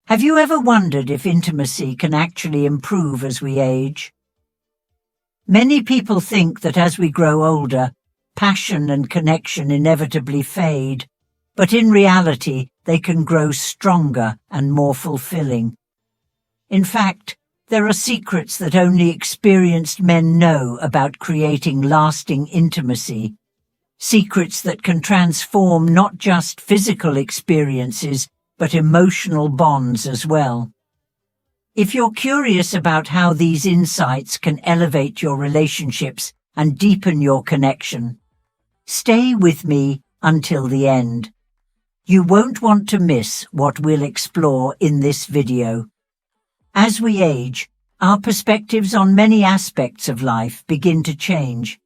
Have you ever wondered if intimacy can actually improve as we age? Many people think that as we grow older, passion and connection inevitably fade, but in reality, they can grow stronger and more fulfilling. In fact, there are secrets that only experienced men know about creating lasting intimacy, secrets that can transform not just physical experiences, but emotional bonds as well. If you're curious about how these insights can elevate your relationships and deepen your connection, stay with me until the end. You won't want to miss what we'll explore in this video. As we age, our perspectives on many aspects of life begin to change.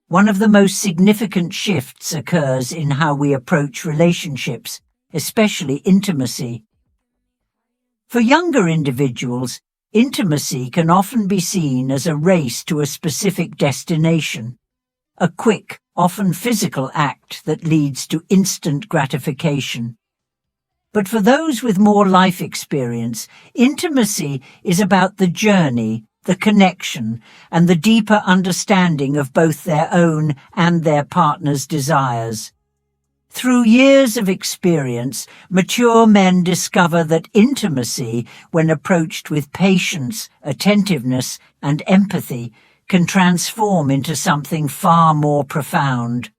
One of the most significant shifts occurs in how we approach relationships, especially intimacy. For younger individuals, intimacy can often be seen as a race to a specific destination, a quick, often physical act that leads to instant gratification. But for those with more life experience, intimacy is about the journey, the connection, and the deeper understanding of both their own and their partner's desires. Through years of experience, mature men discover that intimacy, when approached with patience, attentiveness, and empathy, can transform into something far more profound.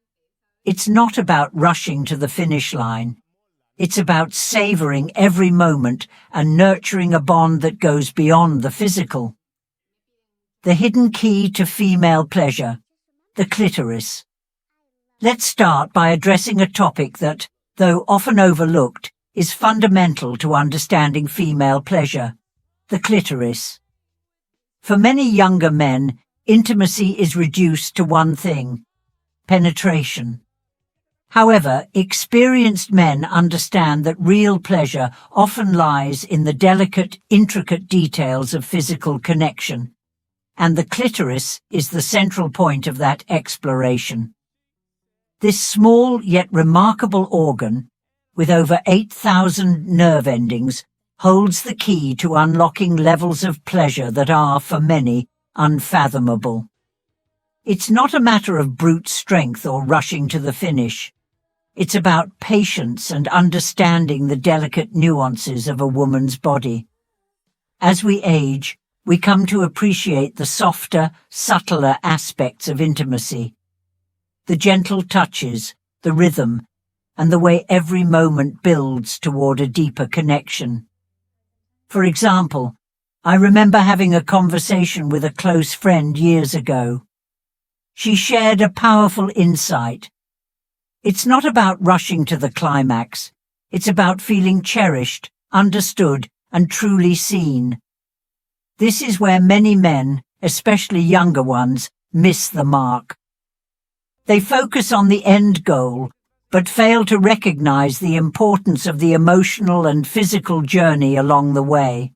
It's not about rushing to the finish line. It's about savoring every moment and nurturing a bond that goes beyond the physical. The hidden key to female pleasure, the clitoris. Let's start by addressing a topic that, though often overlooked, is fundamental to understanding female pleasure, the clitoris. For many younger men, intimacy is reduced to one thing: penetration. However, experienced men understand that real pleasure often lies in the delicate, intricate details of physical connection, and the clitoris is the central point of that exploration. This small yet remarkable organ, with over 8,000 nerve endings, holds the key to unlocking levels of pleasure that are, for many, unfathomable. It's not a matter of brute strength or rushing to the finish. It's about patience and understanding the delicate nuances of a woman's body. As we age, we come to appreciate the softer, subtler aspects of intimacy. The gentle touches, the rhythm, and the way every moment builds toward a deeper connection. For example, I remember having a conversation with a close friend years ago. She shared a powerful insight. It's not about rushing to the climax. It's about feeling cherished, understood, and truly seen. This is where many men, especially younger ones, miss the mark. They focus on the end goal, but fail to recognize the importance of the emotional and physical journey along the way.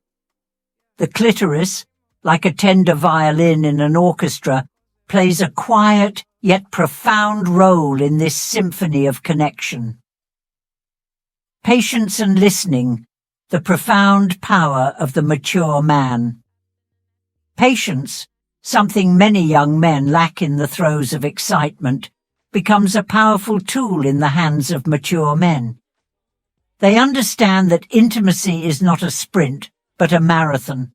The clitoris, like a tender violin in an orchestra, plays a quiet yet profound role in this symphony of connection. Patience and listening, the profound power of the mature man. Patience, something many young men lack in the throes of excitement, becomes a powerful tool in the hands of mature men. They understand that intimacy is not a sprint, but a marathon.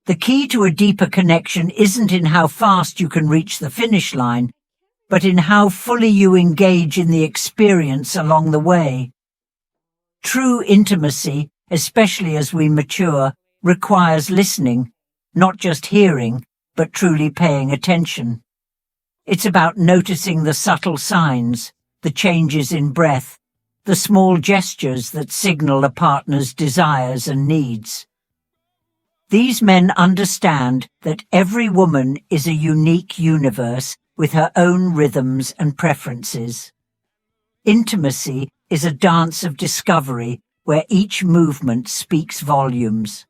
The key to a deeper connection isn't in how fast you can reach the finish line, but in how fully you engage in the experience along the way. True intimacy, especially as we mature, requires listening, not just hearing, but truly paying attention. It's about noticing the subtle signs, the changes in breath, the small gestures that signal a partner's desires and needs. These men understand that every woman is a unique universe with her own rhythms and preferences. Intimacy is a dance of discovery where each movement speaks volumes.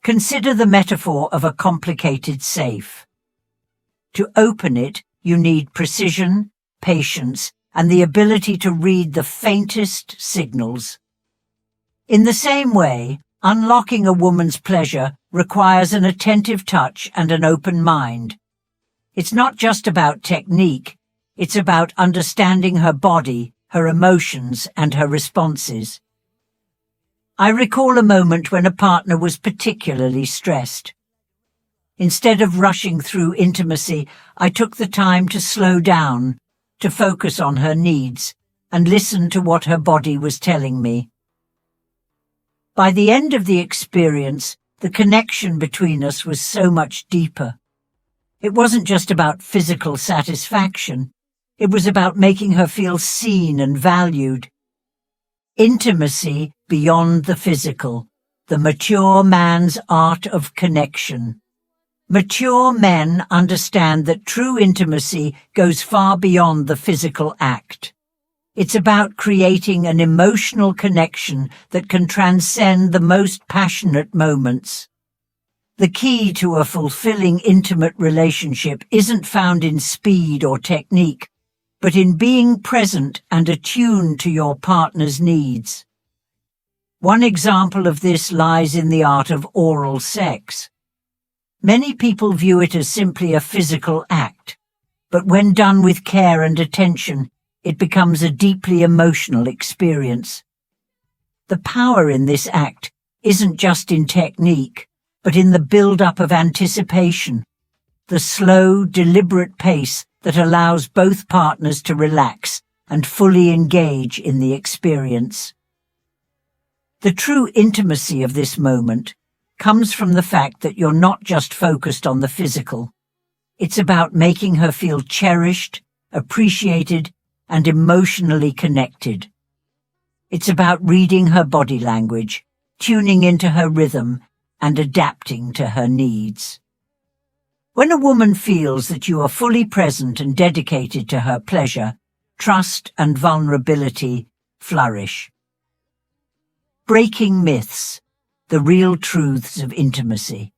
Consider the metaphor of a complicated safe. To open it, you need precision, patience, and the ability to read the faintest signals. In the same way, unlocking a woman's pleasure requires an attentive touch and an open mind. It's not just about technique, it's about understanding her body, her emotions, and her responses. I recall a moment when a partner was particularly stressed. Instead of rushing through intimacy, I took the time to slow down, to focus on her needs, and listen to what her body was telling me. By the end of the experience, the connection between us was so much deeper. It wasn't just about physical satisfaction. It was about making her feel seen and valued. Intimacy beyond the physical, the mature man's art of connection. Mature men understand that true intimacy goes far beyond the physical act. It's about creating an emotional connection that can transcend the most passionate moments. The key to a fulfilling intimate relationship isn't found in speed or technique, but in being present and attuned to your partner's needs. One example of this lies in the art of oral sex. Many people view it as simply a physical act, but when done with care and attention, it becomes a deeply emotional experience. The power in this act isn't just in technique, but in the build-up of anticipation, the slow, deliberate pace that allows both partners to relax and fully engage in the experience. The true intimacy of this moment comes from the fact that you're not just focused on the physical. It's about making her feel cherished, appreciated, and emotionally connected. It's about reading her body language, tuning into her rhythm, and adapting to her needs. When a woman feels that you are fully present and dedicated to her pleasure, trust and vulnerability flourish. Breaking myths, the real truths of intimacy.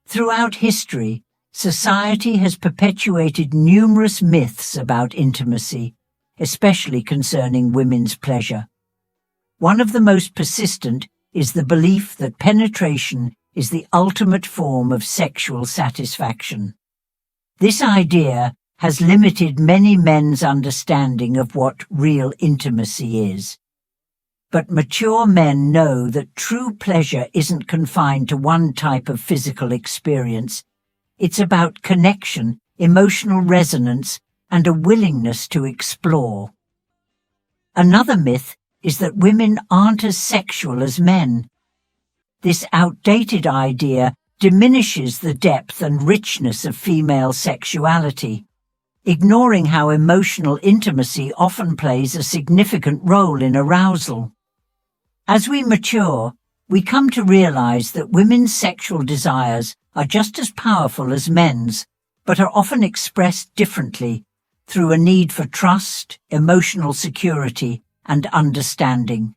Throughout history, society has perpetuated numerous myths about intimacy, especially concerning women's pleasure. One of the most persistent is the belief that penetration is the ultimate form of sexual satisfaction. This idea has limited many men's understanding of what real intimacy is. But mature men know that true pleasure isn't confined to one type of physical experience. It's about connection, emotional resonance, and a willingness to explore. Another myth is that women aren't as sexual as men. This outdated idea diminishes the depth and richness of female sexuality, ignoring how emotional intimacy often plays a significant role in arousal. As we mature, we come to realize that women's sexual desires are just as powerful as men's, but are often expressed differently through a need for trust, emotional security, and understanding.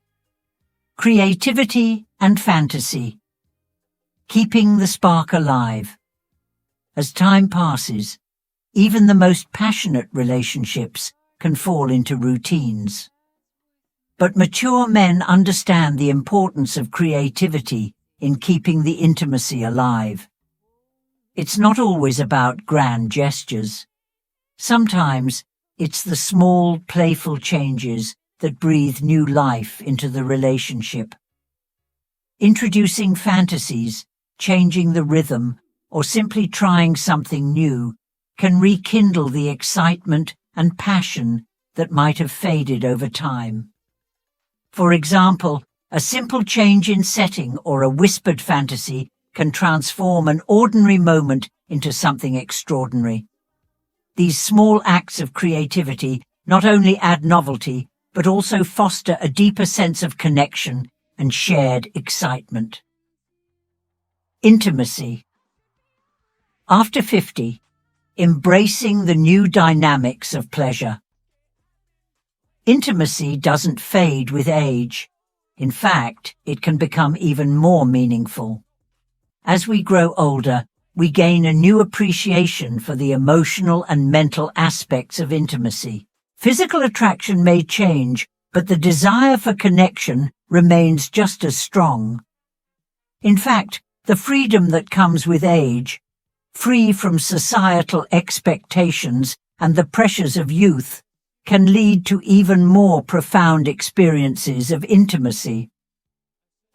Creativity and fantasy. Keeping the spark alive. As time passes, even the most passionate relationships can fall into routines. But mature men understand the importance of creativity in keeping the intimacy alive. It's not always about grand gestures. Sometimes it's the small, playful changes that breathe new life into the relationship. Introducing fantasies, changing the rhythm, or simply trying something new can rekindle the excitement and passion that might have faded over time. For example, a simple change in setting or a whispered fantasy can transform an ordinary moment into something extraordinary. These small acts of creativity not only add novelty, but also foster a deeper sense of connection and shared excitement. Intimacy. After 50, embracing the new dynamics of pleasure. Intimacy doesn't fade with age. In fact, it can become even more meaningful. As we grow older, we gain a new appreciation for the emotional and mental aspects of intimacy. Physical attraction may change, but the desire for connection remains just as strong. In fact, the freedom that comes with age, free from societal expectations and the pressures of youth, can lead to even more profound experiences of intimacy.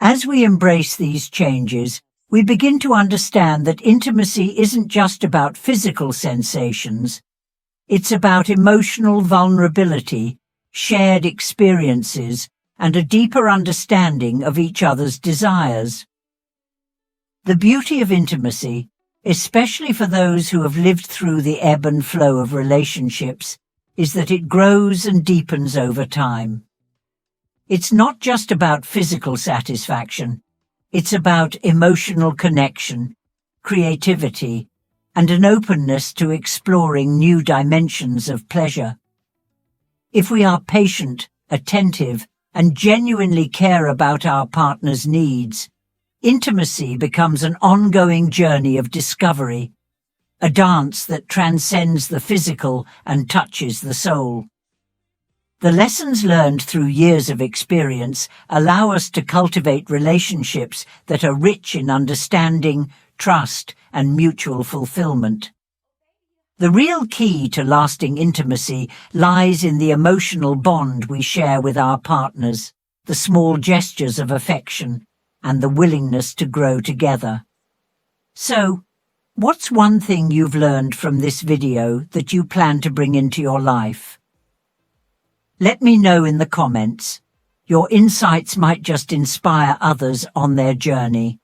As we embrace these changes, we begin to understand that intimacy isn't just about physical sensations. It's about emotional vulnerability, shared experiences, and a deeper understanding of each other's desires. The beauty of intimacy, especially for those who have lived through the ebb and flow of relationships, is that it grows and deepens over time. It's not just about physical satisfaction. It's about emotional connection, creativity, and an openness to exploring new dimensions of pleasure. If we are patient, attentive, and genuinely care about our partner's needs, intimacy becomes an ongoing journey of discovery, a dance that transcends the physical and touches the soul. The lessons learned through years of experience allow us to cultivate relationships that are rich in understanding, trust, and mutual fulfillment. The real key to lasting intimacy lies in the emotional bond we share with our partners, the small gestures of affection, and the willingness to grow together. So, what's one thing you've learned from this video that you plan to bring into your life? Let me know in the comments. Your insights might just inspire others on their journey.